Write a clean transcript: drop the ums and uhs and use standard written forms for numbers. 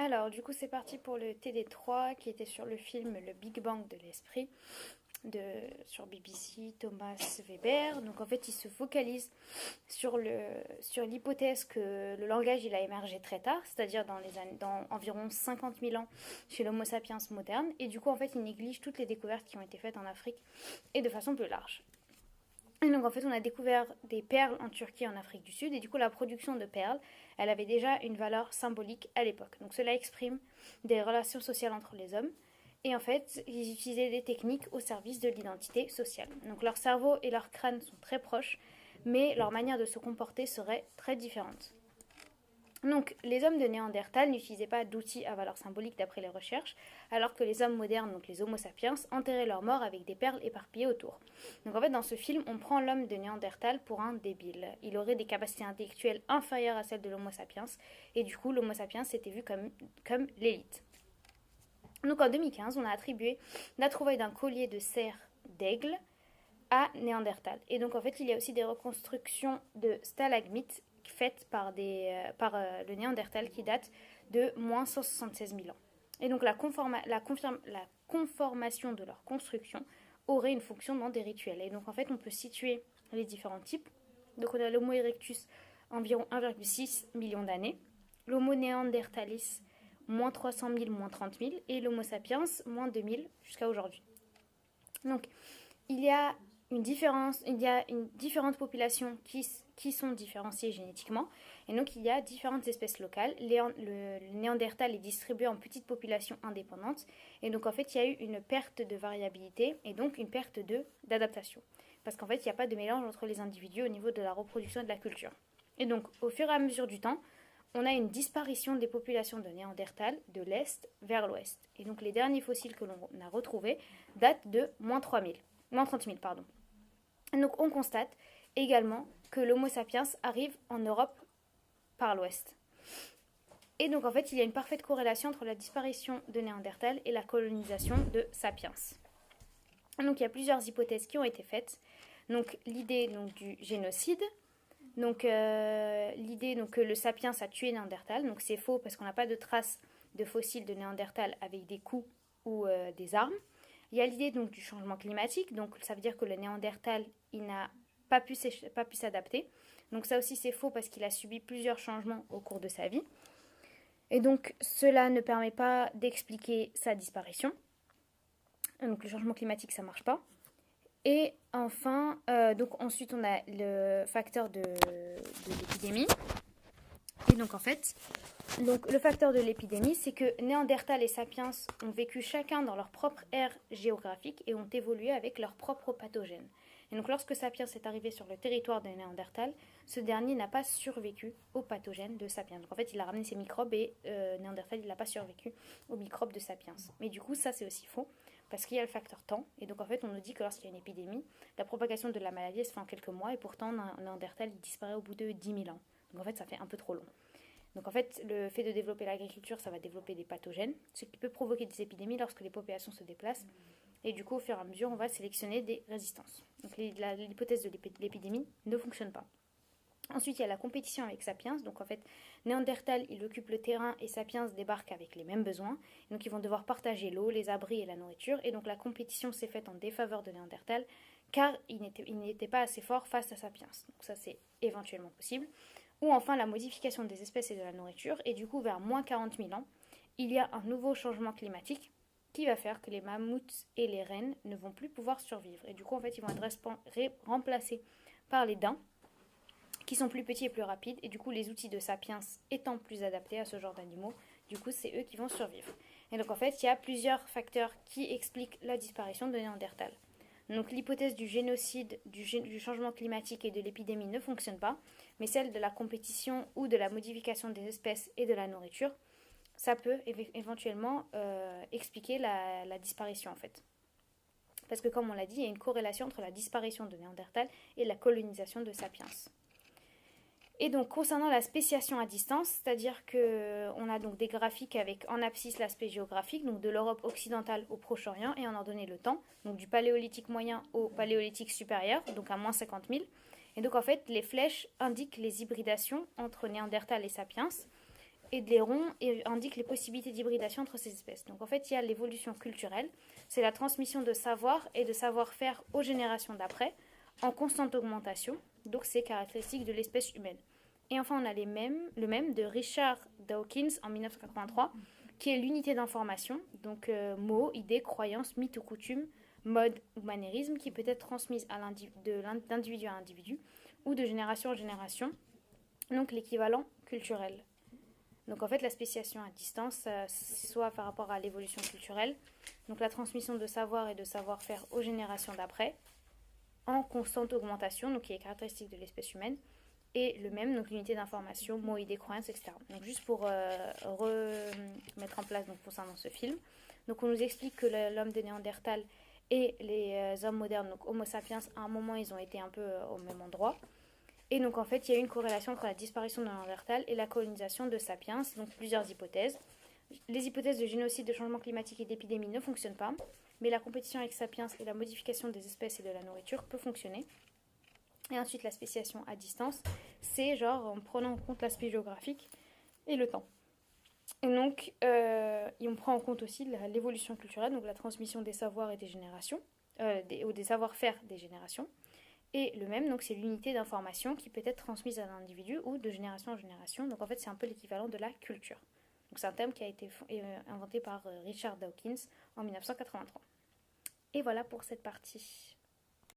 Alors, du coup, c'est parti pour le TD3 qui était sur le film Le Big Bang de l'esprit sur BBC, Thomas Weber. Donc, en fait, il se focalise sur l'hypothèse que le langage il a émergé très tard, c'est-à-dire dans environ 50 000 ans chez l'Homo sapiens moderne. Et du coup, en fait, il néglige toutes les découvertes qui ont été faites en Afrique et de façon plus large. Et donc en fait, on a découvert des perles en Turquie et en Afrique du Sud. Et du coup, la production de perles, elle avait déjà une valeur symbolique à l'époque. Donc cela exprime des relations sociales entre les hommes. Et en fait, ils utilisaient des techniques au service de l'identité sociale. Donc leur cerveau et leur crâne sont très proches, mais leur manière de se comporter serait très différente. Donc, les hommes de Néandertal n'utilisaient pas d'outils à valeur symbolique d'après les recherches, alors que les hommes modernes, donc les Homo sapiens, enterraient leurs morts avec des perles éparpillées autour. Donc en fait, dans ce film, on prend l'homme de Néandertal pour un débile. Il aurait des capacités intellectuelles inférieures à celles de l'Homo sapiens, et du coup, l'Homo sapiens était vu comme l'élite. Donc en 2015, on a attribué la trouvaille d'un collier de cerf d'aigle à Néandertal. Et donc en fait, il y a aussi des reconstructions de stalagmites faites par le Néandertal qui date de moins 176 000 ans. Et donc la conformation de leur construction aurait une fonction dans des rituels. Et donc en fait, on peut situer les différents types. Donc on a l'Homo erectus environ 1,6 million d'années, l'Homo néandertalis moins 300 000, moins 30 000, et l'Homo sapiens moins 2 000 jusqu'à aujourd'hui. Donc il y a différentes populations qui sont différenciées génétiquement. Et donc, il y a différentes espèces locales. Le Néandertal est distribué en petites populations indépendantes. Et donc, en fait, il y a eu une perte de variabilité et donc une perte d'adaptation. Parce qu'en fait, il n'y a pas de mélange entre les individus au niveau de la reproduction et de la culture. Et donc, au fur et à mesure du temps, on a une disparition des populations de Néandertal de l'Est vers l'Ouest. Et donc, les derniers fossiles que l'on a retrouvés datent de moins 30 000, pardon. Donc on constate également que l'Homo sapiens arrive en Europe par l'ouest. Et donc en fait, il y a une parfaite corrélation entre la disparition de Néandertal et la colonisation de Sapiens. Donc il y a plusieurs hypothèses qui ont été faites. Donc l'idée du génocide, l'idée que le Sapiens a tué Néandertal, donc c'est faux parce qu'on n'a pas de traces de fossiles de Néandertal avec des coups ou des armes. Il y a l'idée du changement climatique, donc ça veut dire que le Néandertal, il n'a pas pu s'adapter. Donc ça aussi c'est faux parce qu'il a subi plusieurs changements au cours de sa vie. Et donc cela ne permet pas d'expliquer sa disparition. Donc le changement climatique, ça ne marche pas. Et enfin, donc ensuite on a le facteur de l'épidémie. Et donc en fait, le facteur de l'épidémie, c'est que Néandertal et Sapiens ont vécu chacun dans leur propre ère géographique et ont évolué avec leurs propres pathogènes. Et donc lorsque Sapiens est arrivé sur le territoire de Néandertal, ce dernier n'a pas survécu aux pathogènes de Sapiens. Donc en fait, il a ramené ses microbes et Néandertal, il n'a pas survécu aux microbes de Sapiens. Mais du coup, ça c'est aussi faux, parce qu'il y a le facteur temps. Et donc en fait, on nous dit que lorsqu'il y a une épidémie, la propagation de la maladie se fait en quelques mois, et pourtant Néandertal il disparaît au bout de 10 000 ans. Donc en fait, ça fait un peu trop long. Donc en fait, le fait de développer l'agriculture, ça va développer des pathogènes, ce qui peut provoquer des épidémies lorsque les populations se déplacent. Et du coup, au fur et à mesure, on va sélectionner des résistances. Donc l'hypothèse de l'épidémie ne fonctionne pas. Ensuite, il y a la compétition avec Sapiens. Donc en fait, Néandertal, il occupe le terrain et Sapiens débarque avec les mêmes besoins. Donc ils vont devoir partager l'eau, les abris et la nourriture. Et donc la compétition s'est faite en défaveur de Néandertal, car il n'était pas assez fort face à Sapiens. Donc ça, c'est éventuellement possible. Ou enfin la modification des espèces et de la nourriture. Et du coup, vers moins 40 000 ans, il y a un nouveau changement climatique qui va faire que les mammouths et les rennes ne vont plus pouvoir survivre. Et du coup, en fait, ils vont être remplacés par les daims, qui sont plus petits et plus rapides. Et du coup, les outils de Sapiens étant plus adaptés à ce genre d'animaux, du coup, c'est eux qui vont survivre. Et donc, en fait, il y a plusieurs facteurs qui expliquent la disparition de Néandertal. Donc l'hypothèse du génocide, du changement climatique et de l'épidémie ne fonctionne pas, mais celle de la compétition ou de la modification des espèces et de la nourriture, ça peut éventuellement expliquer la disparition en fait. Parce que comme on l'a dit, il y a une corrélation entre la disparition de Néandertal et la colonisation de Sapiens. Et donc concernant la spéciation à distance, c'est-à-dire qu'on a donc des graphiques avec en abscisse l'aspect géographique, donc de l'Europe occidentale au Proche-Orient, et on en donnait le temps, donc du paléolithique moyen au paléolithique supérieur, donc à moins 50 000. Et donc en fait, les flèches indiquent les hybridations entre Néandertal et Sapiens, et de l'héron et indique les possibilités d'hybridation entre ces espèces. Donc en fait, il y a l'évolution culturelle, c'est la transmission de savoir et de savoir-faire aux générations d'après, en constante augmentation, donc c'est caractéristique de l'espèce humaine. Et enfin, on a le même de Richard Dawkins en 1983, qui est l'unité d'information, donc mots, idées, croyances, mythes ou coutumes, mode ou maniérisme, qui peut être transmise d'individu à individu ou de génération en génération, donc l'équivalent culturel. Donc en fait, la spéciation à distance, soit par rapport à l'évolution culturelle, donc la transmission de savoir et de savoir-faire aux générations d'après, en constante augmentation, donc qui est caractéristique de l'espèce humaine, et le même, donc l'unité d'information, mots, idées, croyances, etc. Donc juste pour remettre en place donc, concernant ce film, donc on nous explique que l'homme de Néandertal et les hommes modernes, donc Homo sapiens, à un moment ils ont été un peu au même endroit. Et donc en fait il y a eu une corrélation entre la disparition de Néandertal et la colonisation de Sapiens, donc plusieurs hypothèses. Les hypothèses de génocide, de changement climatique et d'épidémie ne fonctionnent pas, mais la compétition avec Sapiens et la modification des espèces et de la nourriture peut fonctionner. Et ensuite, la spéciation à distance, c'est genre en prenant en compte l'aspect géographique et le temps. Et donc, on prend en compte aussi l'évolution culturelle, donc la transmission des savoirs et des générations, ou des savoir-faire des générations. Et le même, donc c'est l'unité d'information qui peut être transmise à un individu ou de génération en génération. Donc en fait, c'est un peu l'équivalent de la culture. Donc c'est un terme qui a été inventé par Richard Dawkins en 1983. Et voilà pour cette partie.